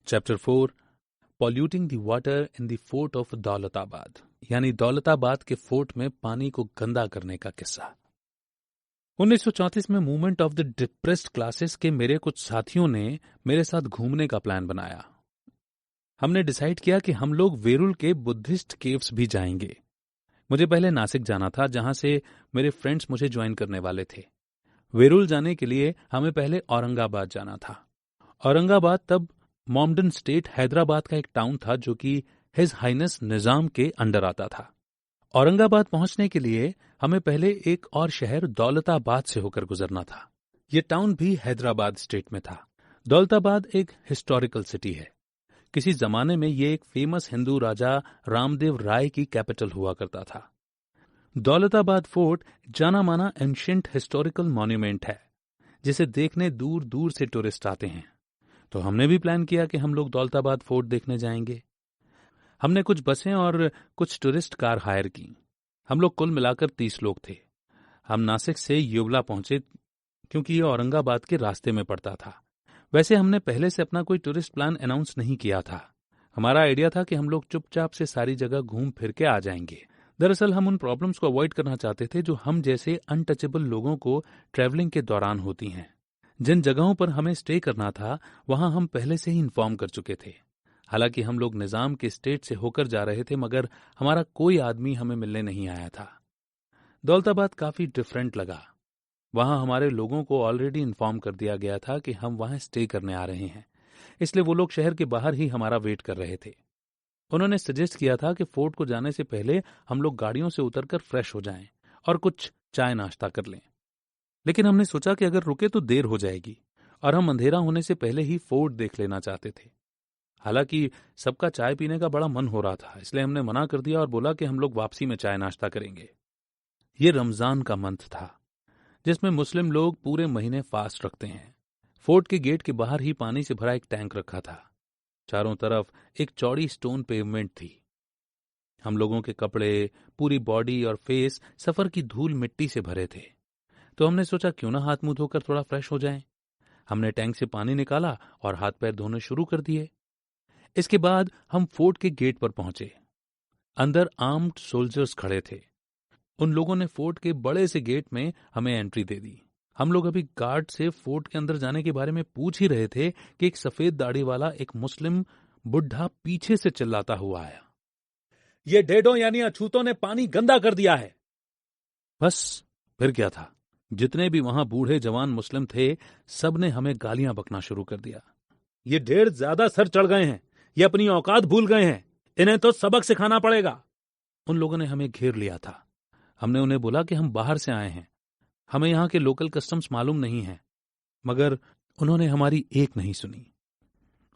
Chapter 4 polluting the water in the fort of Daulatabad, यानी दौलताबाद के fort में पानी को गंदा करने का किस्सा। 1934 में movement of the depressed classes के मेरे कुछ साथियों ने मेरे साथ घूमने का प्लान बनाया। हमने डिसाइड किया कि हम लोग वेरुल के बुद्धिस्ट केव्स भी जाएंगे। मुझे पहले नासिक जाना था, जहां से मेरे फ्रेंड्स मुझे ज्वाइन करने वाले थे। वेरुल जाने के लिए हमें पहले औरंगाबाद जाना था। औरंगाबाद तब मॉमडन स्टेट हैदराबाद का एक टाउन था जो कि हिज हाइनेस निजाम के अंडर आता था। औरंगाबाद पहुंचने के लिए हमें पहले एक और शहर दौलताबाद से होकर गुजरना था। ये टाउन भी हैदराबाद स्टेट में था। दौलताबाद एक हिस्टोरिकल सिटी है। किसी जमाने में ये एक फेमस हिंदू राजा रामदेव राय की कैपिटल हुआ करता था। दौलताबाद फोर्ट जाना माना एंशिएंट हिस्टोरिकल मॉन्यूमेंट है, जिसे देखने दूर दूर से टूरिस्ट आते हैं। तो हमने भी प्लान किया कि हम लोग दौलताबाद फोर्ट देखने जाएंगे। हमने कुछ बसें और कुछ टूरिस्ट कार हायर की। हम लोग कुल मिलाकर 30 लोग थे। हम नासिक से युवला पहुंचे क्योंकि ये औरंगाबाद के रास्ते में पड़ता था। वैसे हमने पहले से अपना कोई टूरिस्ट प्लान अनाउंस नहीं किया था। हमारा आइडिया था कि हम लोग चुपचाप से सारी जगह घूम फिर के आ जाएंगे। दरअसल हम उन प्रॉब्लम्स को अवॉइड करना चाहते थे जो हम जैसे अनटचेबल लोगों को ट्रैवलिंग के दौरान होती हैं। जिन जगहों पर हमें स्टे करना था वहां हम पहले से ही इन्फॉर्म कर चुके थे। हालांकि हम लोग निजाम के स्टेट से होकर जा रहे थे, मगर हमारा कोई आदमी हमें मिलने नहीं आया था। दौलताबाद काफी डिफरेंट लगा। वहां हमारे लोगों को ऑलरेडी इन्फॉर्म कर दिया गया था कि हम वहां स्टे करने आ रहे हैं, इसलिए वो लोग शहर के बाहर ही हमारा वेट कर रहे थे। उन्होंने सजेस्ट किया था कि फोर्ट को जाने से पहले हम लोग गाड़ियों से उतरकर फ्रेश हो जाएं और कुछ चाय नाश्ता कर लें। लेकिन हमने सोचा कि अगर रुके तो देर हो जाएगी और हम अंधेरा होने से पहले ही फोर्ट देख लेना चाहते थे। हालांकि सबका चाय पीने का बड़ा मन हो रहा था, इसलिए हमने मना कर दिया और बोला कि हम लोग वापसी में चाय नाश्ता करेंगे। ये रमजान का मंथ था, जिसमें मुस्लिम लोग पूरे महीने फास्ट रखते हैं। फोर्ट के गेट के बाहर ही पानी से भरा एक टैंक रखा था। चारों तरफ एक चौड़ी स्टोन पेवमेंट थी। हम लोगों के कपड़े, पूरी बॉडी और फेस सफर की धूल मिट्टी से भरे थे। तो हमने सोचा क्यों ना हाथ मुंह धोकर थोड़ा फ्रेश हो जाएं। हमने टैंक से पानी निकाला और हाथ पैर धोने शुरू कर दिए। इसके बाद हम फोर्ट के गेट पर पहुंचे। अंदर आर्म्ड सोल्जर्स खड़े थे। उन लोगों ने फोर्ट के बड़े से गेट में हमें एंट्री दे दी। हम लोग अभी गार्ड से फोर्ट के अंदर जाने के बारे में पूछ ही रहे थे कि एक सफेद दाढ़ी वाला एक मुस्लिम बुढ़ा पीछे से चिल्लाता हुआ आया, ये डेडों यानी अछूतों ने पानी गंदा कर दिया है। बस फिर क्या था, जितने भी वहां बूढ़े जवान मुस्लिम थे सब ने हमें गालियां बकना शुरू कर दिया। ये ढेर ज्यादा सर चढ़ गए हैं, ये अपनी औकात भूल गए हैं, इन्हें तो सबक सिखाना पड़ेगा। उन लोगों ने हमें घेर लिया था। हमने उन्हें बोला कि हम बाहर से आए हैं, हमें यहाँ के लोकल कस्टम्स मालूम नहीं है, मगर उन्होंने हमारी एक नहीं सुनी।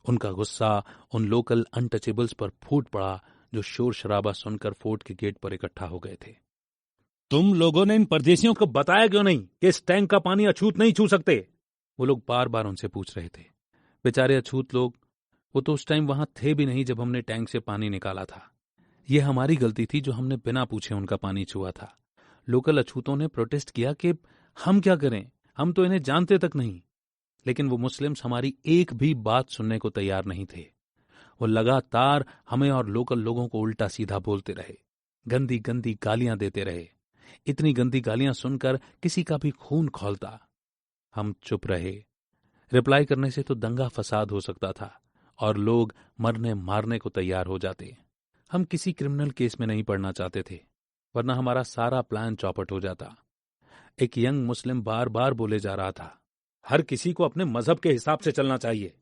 उनका गुस्सा उन लोकल अनटचेबल्स पर फूट पड़ा जो शोर शराबा सुनकर फोर्ट के गेट पर इकट्ठा हो गए थे। तुम लोगों ने इन परदेशियों को बताया क्यों नहीं कि इस टैंक का पानी अछूत नहीं छू सकते? वो लोग बार बार उनसे पूछ रहे थे। बेचारे अछूत लोग, वो तो उस टाइम वहां थे भी नहीं जब हमने टैंक से पानी निकाला था। ये हमारी गलती थी जो हमने बिना पूछे उनका पानी छुआ था। लोकल अछूतों ने प्रोटेस्ट किया कि हम क्या करें, हम तो इन्हें जानते तक नहीं। लेकिन वो मुस्लिम्स हमारी एक भी बात सुनने को तैयार नहीं थे। वो लगातार हमें और लोकल लोगों को उल्टा सीधा बोलते रहे, गंदी गंदी गालियां देते रहे। इतनी गंदी गालियां सुनकर किसी का भी खून खौलता। हम चुप रहे। रिप्लाई करने से तो दंगा फसाद हो सकता था और लोग मरने मारने को तैयार हो जाते। हम किसी क्रिमिनल केस में नहीं पड़ना चाहते थे, वरना हमारा सारा प्लान चौपट हो जाता। एक यंग मुस्लिम बार बार बोले जा रहा था, हर किसी को अपने मजहब के हिसाब से चलना चाहिए।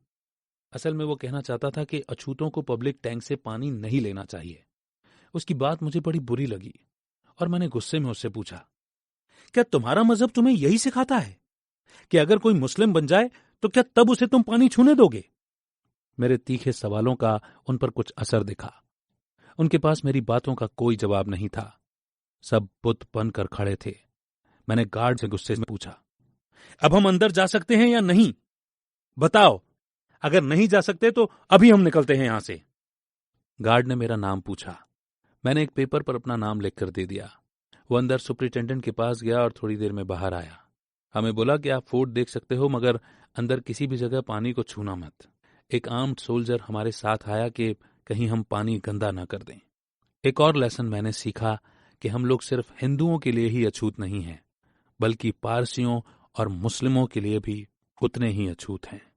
असल में वो कहना चाहता था कि अछूतों को पब्लिक टैंक से पानी नहीं लेना चाहिए। उसकी बात मुझे बड़ी बुरी लगी और मैंने गुस्से में उससे पूछा, क्या तुम्हारा मजहब तुम्हें यही सिखाता है कि अगर कोई मुस्लिम बन जाए तो क्या तब उसे तुम पानी छूने दोगे? मेरे तीखे सवालों का उन पर कुछ असर दिखा। उनके पास मेरी बातों का कोई जवाब नहीं था। सब बुत बनकर खड़े थे। मैंने गार्ड से गुस्से में पूछा, अब हम अंदर जा सकते हैं या नहीं? बताओ, अगर नहीं जा सकते तो अभी हम निकलते हैं यहां से। गार्ड ने मेरा नाम पूछा। मैंने एक पेपर पर अपना नाम लिखकर दे दिया। वो अंदर सुपरिटेंडेंट के पास गया और थोड़ी देर में बाहर आया। हमें बोला कि आप फोर्ट देख सकते हो, मगर अंदर किसी भी जगह पानी को छूना मत। एक आर्म्ड सोल्जर हमारे साथ आया कि कहीं हम पानी गंदा ना कर दें। एक और लेसन मैंने सीखा कि हम लोग सिर्फ हिंदुओं के लिए ही अछूत नहीं हैं, बल्कि पारसियों और मुस्लिमों के लिए भी उतने ही अछूत हैं।